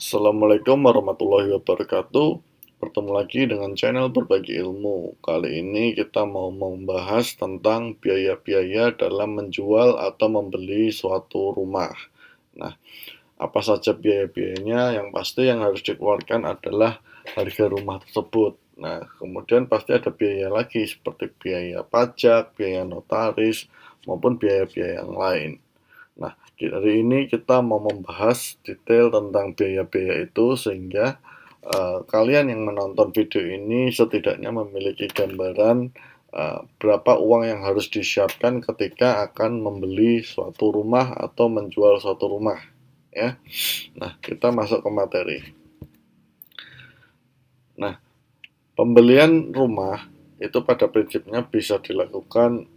Assalamualaikum warahmatullahi wabarakatuh. Bertemu lagi dengan channel Berbagi Ilmu. Kali ini kita mau membahas tentang biaya-biaya dalam menjual atau membeli suatu rumah. Nah, apa saja biaya-biayanya? Yang pasti yang harus dikeluarkan adalah harga rumah tersebut. Nah, kemudian pasti ada biaya lagi seperti biaya pajak, biaya notaris, maupun biaya-biaya yang lain. Nah, hari ini kita mau membahas detail tentang biaya-biaya itu sehingga kalian yang menonton video ini setidaknya memiliki gambaran berapa uang yang harus disiapkan ketika akan membeli suatu rumah atau menjual suatu rumah, ya. Nah, kita masuk ke materi. Nah, pembelian rumah itu pada prinsipnya bisa dilakukan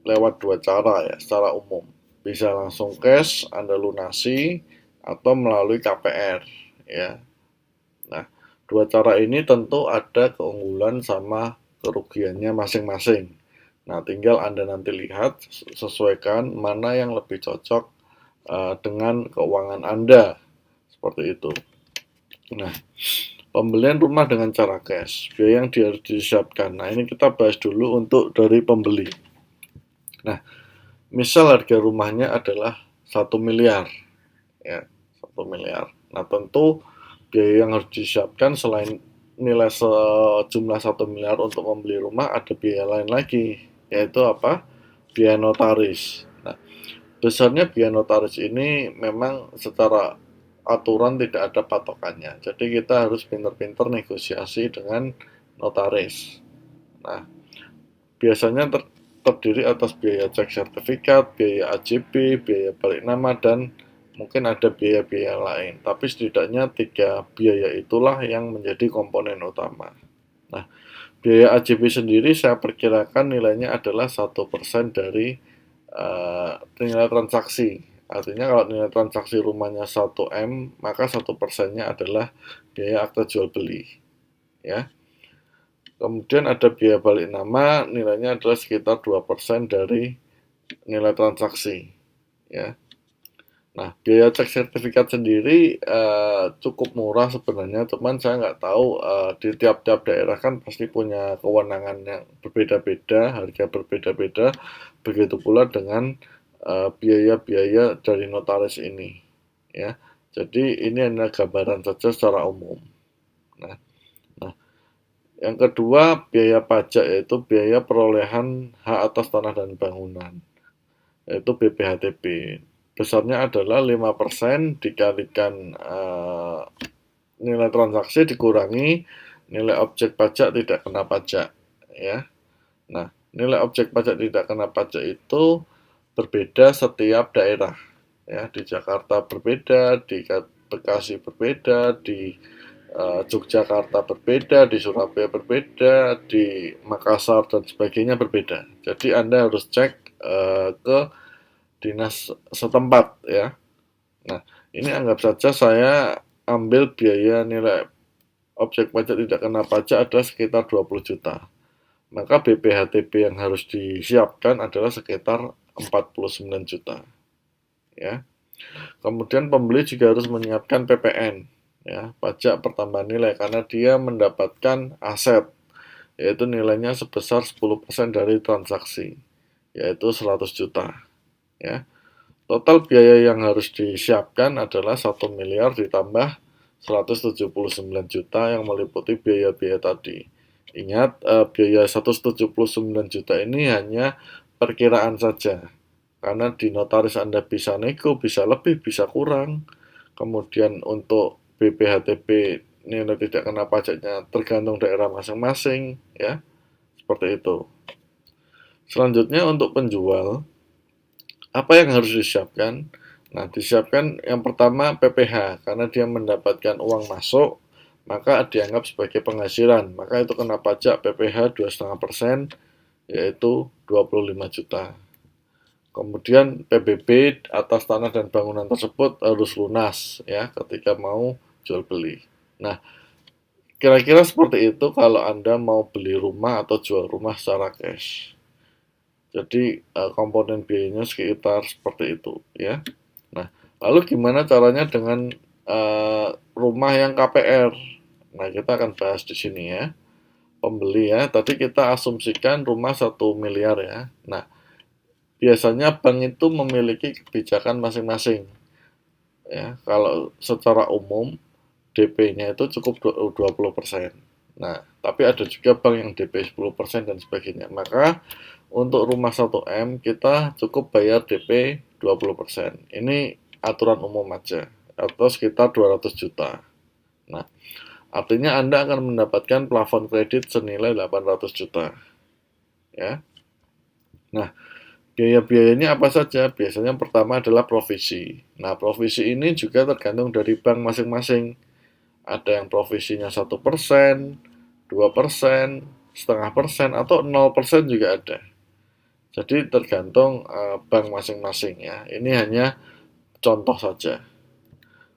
lewat dua cara ya, secara umum. Bisa langsung cash, Anda lunasi, atau melalui KPR ya. Nah, dua cara ini tentu ada keunggulan sama kerugiannya masing-masing. Nah, tinggal Anda nanti lihat, sesuaikan mana yang lebih cocok dengan keuangan Anda. Seperti itu. Nah, pembelian rumah dengan cara cash, biaya yang harus disiapkan. Nah, ini kita bahas dulu untuk dari pembeli. Nah, misal harga rumahnya adalah 1 miliar, ya, 1 miliar. Nah, tentu biaya yang harus disiapkan selain nilai sejumlah 1 miliar untuk membeli rumah, ada biaya lain lagi, yaitu apa? Biaya notaris. Nah, besarnya biaya notaris ini memang secara aturan tidak ada patokannya. Jadi kita harus pintar-pintar negosiasi dengan notaris. Nah, biasanya terdiri atas biaya cek sertifikat, biaya AJB, biaya balik nama, dan mungkin ada biaya-biaya lain. Tapi setidaknya 3 biaya itulah yang menjadi komponen utama. Nah, biaya AJB sendiri saya perkirakan nilainya adalah 1% dari nilai transaksi. Artinya kalau nilai transaksi rumahnya 1 M, maka 1%-nya adalah biaya akta jual beli. Ya. Kemudian ada biaya balik nama, nilainya adalah sekitar 2% dari nilai transaksi. Ya. Nah, biaya cek sertifikat sendiri cukup murah sebenarnya, cuman saya nggak tahu di tiap-tiap daerah kan pasti punya kewenangan yang berbeda-beda, harga berbeda-beda, begitu pula dengan biaya-biaya dari notaris ini. Ya, jadi ini adalah gambaran saja secara umum. Nah, nah, yang kedua, biaya pajak yaitu biaya perolehan hak atas tanah dan bangunan, yaitu BPHTB. Besarnya adalah 5% dikalikan nilai transaksi dikurangi nilai objek pajak tidak kena pajak, ya. Nah, nilai objek pajak tidak kena pajak itu berbeda setiap daerah, ya. Di Jakarta berbeda, di Bekasi berbeda, di Yogyakarta berbeda, di Surabaya berbeda, di Makassar dan sebagainya berbeda. Jadi Anda harus cek ke dinas setempat ya. Nah, ini anggap saja saya ambil biaya nilai objek pajak tidak kena pajak adalah sekitar 20 juta. Maka BPHTB yang harus disiapkan adalah sekitar 49 juta. Ya. Kemudian pembeli juga harus menyiapkan PPN, ya, pajak pertambahan nilai, karena dia mendapatkan aset, yaitu nilainya sebesar 10% dari transaksi, yaitu 100 juta. Ya. Total biaya yang harus disiapkan adalah 1 miliar ditambah 179 juta yang meliputi biaya-biaya tadi. Ingat, biaya 179 juta ini hanya perkiraan saja. Karena di notaris Anda bisa nego, bisa lebih, bisa kurang. Kemudian untuk BPHTB nilai tidak kena pajaknya tergantung daerah masing-masing, ya. Seperti itu. Selanjutnya untuk penjual, apa yang harus disiapkan? Nah, disiapkan yang pertama PPH, karena dia mendapatkan uang masuk, maka dianggap sebagai penghasilan. Maka itu kena pajak PPH 2,5%, yaitu 25 juta. Kemudian PBB atas tanah dan bangunan tersebut harus lunas ya ketika mau jual beli. Nah, kira-kira seperti itu kalau Anda mau beli rumah atau jual rumah secara cash. Jadi komponen biayanya sekitar seperti itu ya. Nah, lalu gimana caranya dengan rumah yang KPR. Nah, kita akan bahas di sini ya. Pembeli ya, tadi kita asumsikan rumah 1 miliar ya. Nah, biasanya bank itu memiliki kebijakan masing-masing. Ya, kalau secara umum DP-nya itu cukup 20%. Nah, tapi ada juga bank yang DP 10% dan sebagainya. Maka untuk rumah 1M kita cukup bayar DP 20%. Ini aturan umum aja, atau sekitar 200 juta. Nah, artinya Anda akan mendapatkan plafon kredit senilai 800 juta. Ya. Nah, biaya-biayanya apa saja? Biasanya pertama adalah provisi. Nah, provisi ini juga tergantung dari bank masing-masing. Ada yang provisinya 1%, 2%, setengah persen, atau 0% juga ada. Jadi tergantung bank masing-masing ya. Ini hanya contoh saja.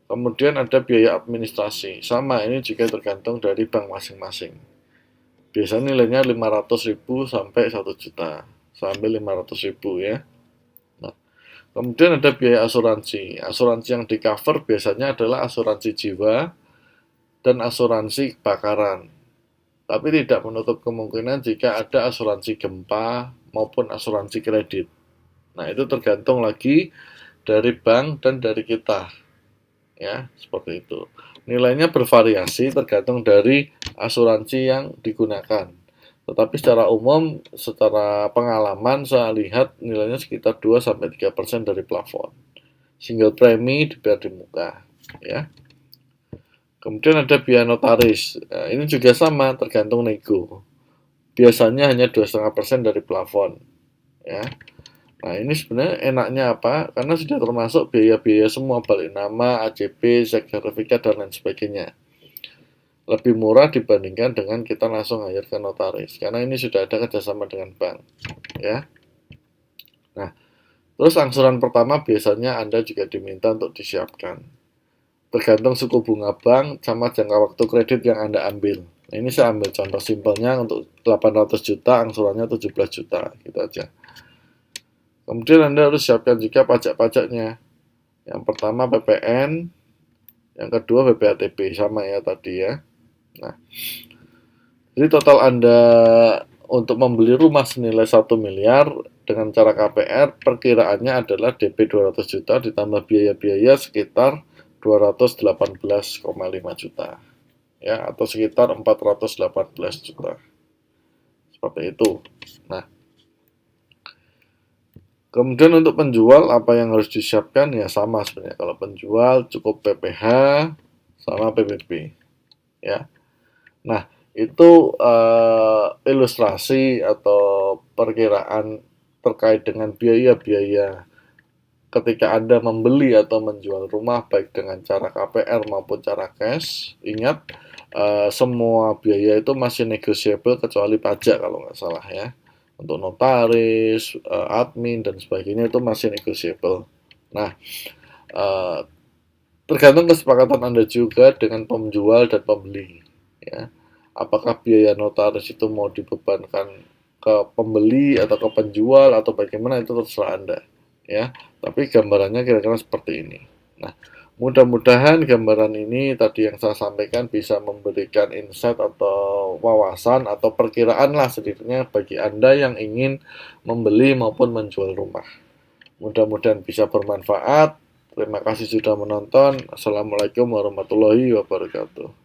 Kemudian ada biaya administrasi. Sama, ini juga tergantung dari bank masing-masing. Biasanya nilainya 500.000 sampai 1 juta. Sampai 500.000 ya. Nah, kemudian ada biaya asuransi. Asuransi yang di cover biasanya adalah asuransi jiwa dan asuransi kebakaran. Tapi tidak menutup kemungkinan jika ada asuransi gempa maupun asuransi kredit. Nah, itu tergantung lagi dari bank dan dari kita. Ya, seperti itu. Nilainya bervariasi tergantung dari asuransi yang digunakan. Tetapi secara umum, secara pengalaman saya lihat nilainya sekitar 2-3% dari plafon. Single premi dibayar di muka, ya. Kemudian ada biaya notaris. Nah, ini juga sama, tergantung nego. Biasanya hanya 2,5% dari plafon, ya. Nah, ini sebenarnya enaknya apa? Karena sudah termasuk biaya-biaya semua, balik nama, AJB, sertifikat, dan lain sebagainya. Lebih murah dibandingkan dengan kita langsung hire ke notaris, karena ini sudah ada kerjasama dengan bank, ya. Nah, terus angsuran pertama biasanya Anda juga diminta untuk disiapkan. Tergantung suku bunga bank sama jangka waktu kredit yang Anda ambil. Nah, ini saya ambil contoh simpelnya untuk 800 juta, angsurannya 17 juta, gitu aja. Kemudian Anda harus siapkan juga pajak-pajaknya. Yang pertama PPN, yang kedua PPATB, sama ya tadi ya. Nah, jadi total Anda untuk membeli rumah senilai 1 miliar dengan cara KPR, perkiraannya adalah DP 200 juta ditambah biaya-biaya sekitar 218,5 juta. Ya, atau sekitar 418 juta. Seperti itu. Nah, kemudian untuk penjual apa yang harus disiapkan ya sama sebenarnya. Kalau penjual cukup PPh sama PBB. Ya. Nah, itu ilustrasi atau perkiraan terkait dengan biaya-biaya ketika Anda membeli atau menjual rumah baik dengan cara KPR maupun cara cash. Ingat, semua biaya itu masih negotiable kecuali pajak kalau nggak salah ya. Untuk notaris, admin, dan sebagainya itu masih negotiable. Nah, tergantung kesepakatan Anda juga dengan penjual dan pembeli. Ya. Apakah biaya notaris itu mau dibebankan ke pembeli atau ke penjual atau bagaimana, itu terserah Anda. Ya, tapi gambarannya kira-kira seperti ini. Nah, mudah-mudahan gambaran ini tadi yang saya sampaikan bisa memberikan insight atau wawasan atau perkiraan lah sedikitnya bagi Anda yang ingin membeli maupun menjual rumah. Mudah-mudahan bisa bermanfaat. Terima kasih sudah menonton. Assalamualaikum warahmatullahi wabarakatuh.